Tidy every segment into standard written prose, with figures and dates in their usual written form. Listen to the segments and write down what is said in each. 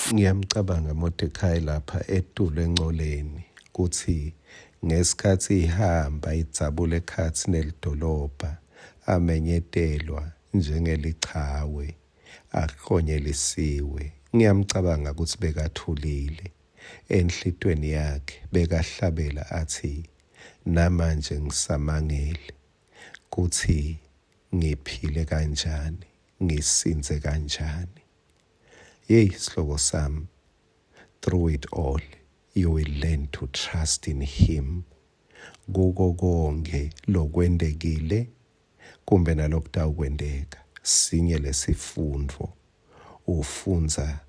Ngiyamcabanga Mordecai lapha eTulo eNcoleni kuthi ngesikhathi ihamba idzabula ekhathi nelidolobha amenyetelwa njengelichawe ahlonyelisiwe. Ngiyamcabanga ukuthi bekathulile enhlitweni yakhe bekahlabela athi namanje ngisamangele kuthi ngiphile kanjani ngisinze kanjani. Hey sihloko sami, through it all you will learn to trust in him. Kuko konke lokwendekile kumbe nalokutawukwendeka, sinye lesifundo ufunza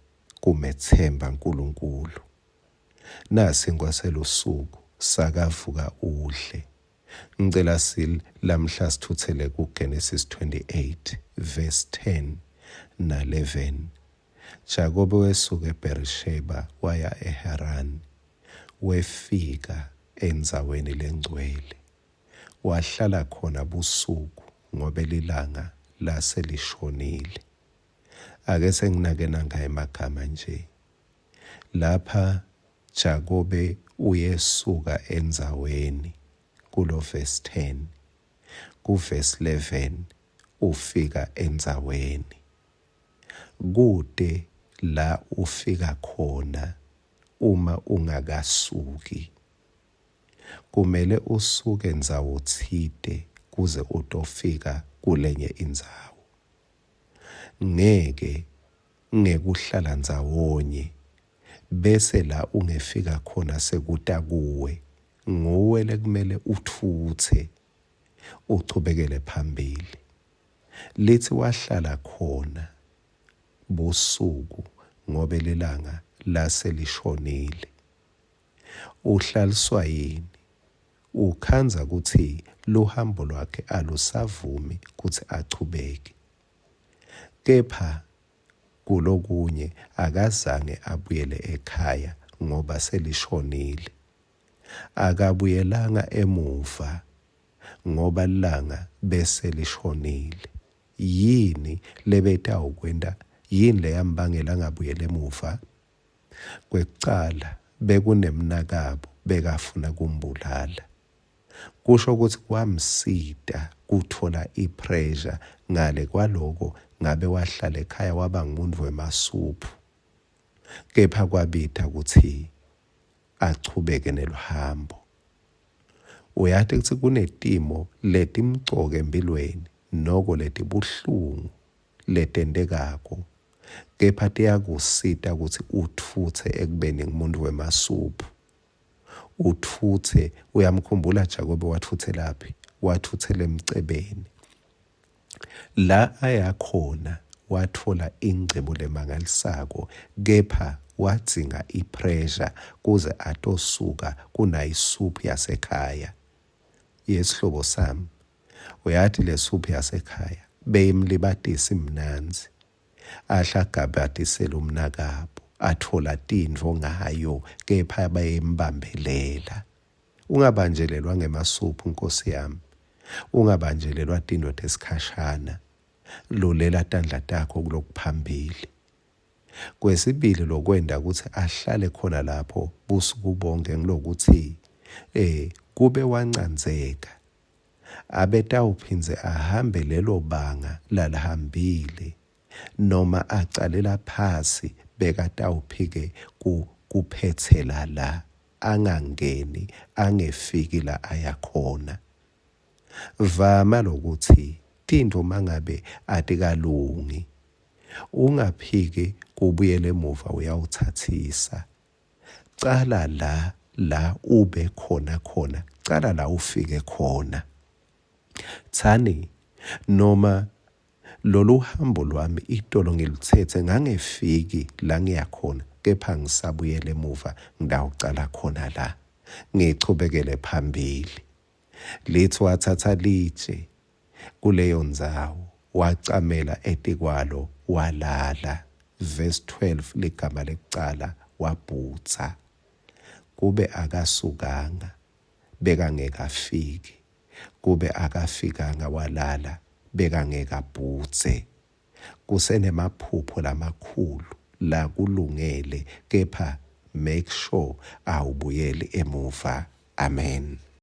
kumethemba uNkulunkulu. Nasi ngwasela usuku sakavuka udle. Ngicela lamhla sithuthele kuGenesis 28 verse 10 na 11. Jakobe wesuka eBerisheba waya eHarani, wefika endzaweni lengcwele. Wahlala khona busuku ngoba ilanga laselishonile. Ake senginake nanga emagama nje. Lapha Jakobe uyesuka endzaweni kulo verse 10, ku verse 11 ufika endzaweni. Kude la ufika khona uma ungakasuki. Kumele usuke endzawo thide kuze utofika kulenye indzawo. Ngekuhlala ndzawonye bese la ungefika khona sekuta kuwe. Nguwe lekumele uthuthe uchubekele phambili. Lithi wahlala khona busuku ngoba ilanga laselishonile. Uhlaliswa yini? Ukhanza ukuthi luhambo lwakhe alusavumi ukuthi achubeke. Kepha kulokunye akazange abuyele ekhaya ngoba selishonile. Akabuyelanga emuva ngoba ilanga bese lishonile. Yini lebetawukwenda? Yini leyambangela angabuyela emuva? Kwekucala bekunemnakabo bekafuna kumbulala. Kusho ukuthi kwamsida kuthola ipressure ngale kwaloko ngabe wahlala ekhaya waba ngumuntu wemasuphu. Kepha kwabitha ukuthi achubeke neluhambo. Uyathi ukuthi kunetimo letimcoke empilweni noko letibuhlungu letendekako, kepha tiyakusita ukuthi uthuthe ekubeni ngumuntu wemasuphu. Uthuthe, uyamkhumbula Jakobe wathuthelaphi? Wathuthela emcebeni. La ayakhona wathola ingcebo lemangalisako, kepha wadzinga ipressure kuze atosuka kunayisuphu yasekhaya. Yesihlobo sami, uyathi lesuphu yasekhaya beyimlibatisa imnanzi. Ahlagabatisela umnakabo, athola tindvo ngayo, kepha bayembambelela. Ungabanjelelwa ngemasuphu Nkosi yami. Ungabanjelelwa tindvo tesikhashana. Lulela tandla takho kulokuphambili. Kwesibili lokwenda ukuthi ahlale khona lapho busuku bonke ngilokuthi kube wancanzeka. Abetawuphinze ahambe lelo banga lalahambile noma acalela phasi bekatawuphike kuphethela la angangeni angefiki la ayakhona. Vama lokuthi tindvo mangabe atikalungi ungaphiki kubuyele emuva uyawuthathisa. Cala la ube khona, cala la ufike khona. Thani noma lolu hambo lwami itolo ngilithethe ngangefiki la ngiyakhona, kepha ngisabuyele emuva ngidawucala khona la ngichubekele phambili. Lithi wathatha litshe kuleyo ndzawo wacamela etikwalo walala. Verse 12 ligama lekucala wabhutsa. Kube akasukanga bekangekafiki. Kube akafikanga walala bekangekabhutse. Kusenemaphupho lamakhulu la kulungele, kepha make sure awubuyeli emuva. Amen.